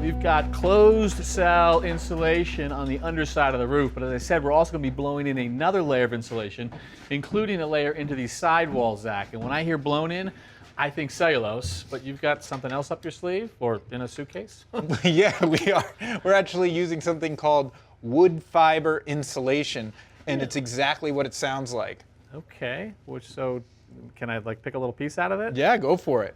We've got closed cell insulation on the underside of the roof, but as I said, we're also going to be blowing in another layer of insulation, including a layer into these sidewalls, Zach. And when I hear blown in, I think cellulose, but you've got something else up your sleeve or in a suitcase? Yeah, we are. We're actually using something called wood fiber insulation, and it's exactly what it sounds like. Okay, so can I like pick a little piece out of it? Yeah, go for it.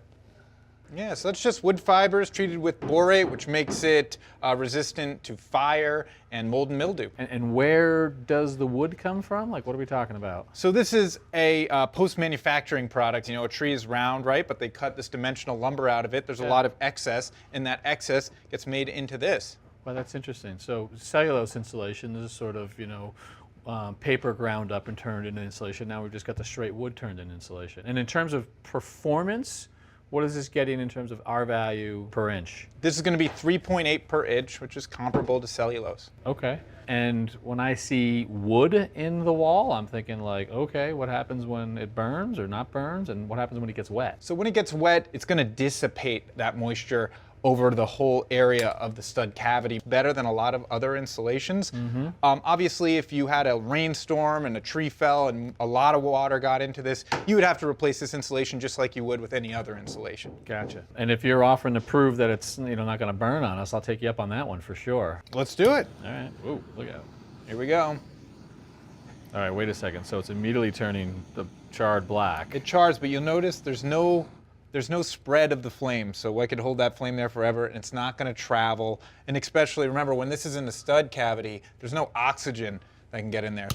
Yeah, so that's just wood fibers treated with borate, which makes it resistant to fire and mold and mildew. And where does the wood come from? Like, what are we talking about? So this is a post-manufacturing product. You know, a tree is round, right? But they cut this dimensional lumber out of it. There's a lot of excess, and that excess gets made into this. Well, that's interesting. So cellulose insulation is sort of, you know, paper ground up and turned into insulation. Now we've just got the straight wood turned into insulation. And in terms of performance, what is this getting in terms of R value per inch? This is going to be 3.8 per inch, which is comparable to cellulose. Okay. And when I see wood in the wall, I'm thinking like, okay, what happens when it burns or not burns? And what happens when it gets wet? So when it gets wet, it's going to dissipate that moisture over the whole area of the stud cavity better than a lot of other insulations. Mm-hmm. Obviously, if you had a rainstorm and a tree fell and a lot of water got into this, you would have to replace this insulation just like you would with any other insulation. Gotcha. And if you're offering to prove that it's, you know, not going to burn on us, I'll take you up on that one for sure. Let's do it. All right. Ooh, look out. Here we go. All right, wait a second. So it's immediately turning the charred black. It chars, but you'll notice there's no spread of the flame, so I could hold that flame there forever, and it's not going to travel. And especially, remember, when this is in the stud cavity, there's no oxygen that can get in there.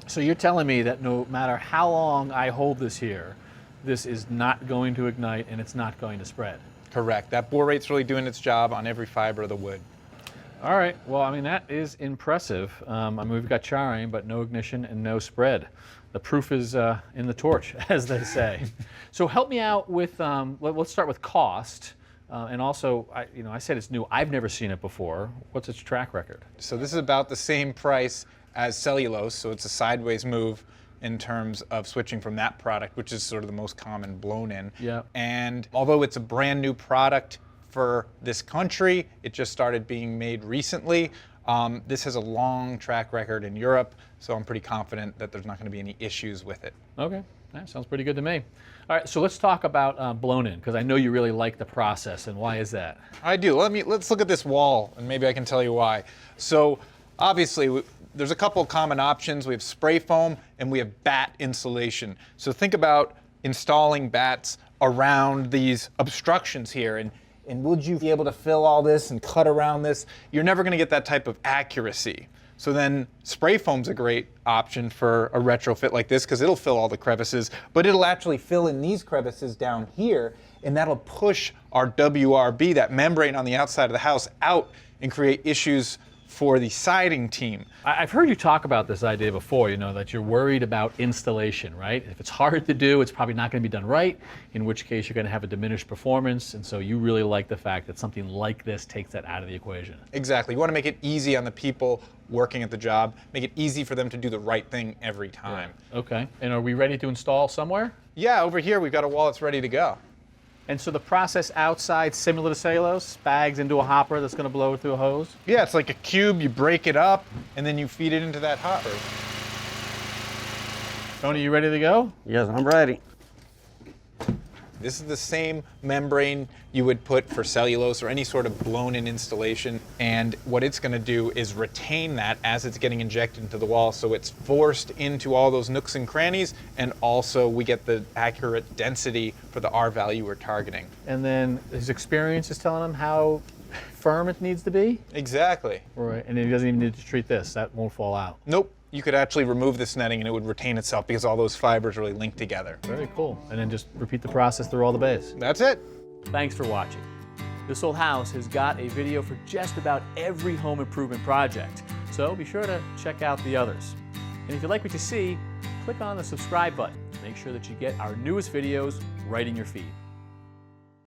So you're telling me that no matter how long I hold this here, this is not going to ignite and it's not going to spread? Correct. That borate's really doing its job on every fiber of the wood. All right. Well, I mean, that is impressive. I mean, we've got charring, but no ignition and no spread. The proof is in the torch, as they say. So help me out with, let's start with cost. And also, I said it's new. I've never seen it before. What's its track record? So this is about the same price as cellulose, so it's a sideways move in terms of switching from that product, which is sort of the most common blown in. Yeah. And although it's a brand new product for this country, it just started being made recently. This has a long track record in Europe, so I'm pretty confident that there's not going to be any issues with it. Okay, that sounds pretty good to me. All right, so let's talk about blown in, because I know you really like the process, and why is that? I do. Let's look at this wall, and maybe I can tell you why. So obviously, there's a couple of common options. We have spray foam, and we have batt insulation. So think about installing batts around these obstructions here, and would you be able to fill all this and cut around this? You're never going to get that type of accuracy. So then spray foam's a great option for a retrofit like this because it'll fill all the crevices, but it'll actually fill in these crevices down here, and that'll push our WRB, that membrane on the outside of the house, out and create issues for the siding team. I've heard you talk about this idea before, that you're worried about installation, right? If it's hard to do, it's probably not going to be done right, in which case you're going to have a diminished performance, and so you really like the fact that something like this takes that out of the equation. Exactly. You want to make it easy on the people working at the job, make it easy for them to do the right thing every time. Yeah. Okay. And are we ready to install somewhere? Yeah, over here we've got a wall that's ready to go. And so the process outside, similar to cellulose, bags into a hopper that's going to blow through a hose? Yeah, it's like a cube. You break it up, and then you feed it into that hopper. Tony, you ready to go? Yes, I'm ready. This is the same membrane you would put for cellulose or any sort of blown-in installation, and what it's going to do is retain that as it's getting injected into the wall, so it's forced into all those nooks and crannies, and also we get the accurate density for the R value we're targeting. And then his experience is telling him how firm it needs to be? Exactly. Right, and he doesn't even need to treat this. That won't fall out. Nope. You could actually remove this netting and it would retain itself because all those fibers really link together. Very cool. And then just repeat the process through all the bays. That's it. Thanks for watching. This Old House has got a video for just about every home improvement project, so be sure to check out the others. And if you like what you see, click on the subscribe button. Make sure that you get our newest videos right in your feed.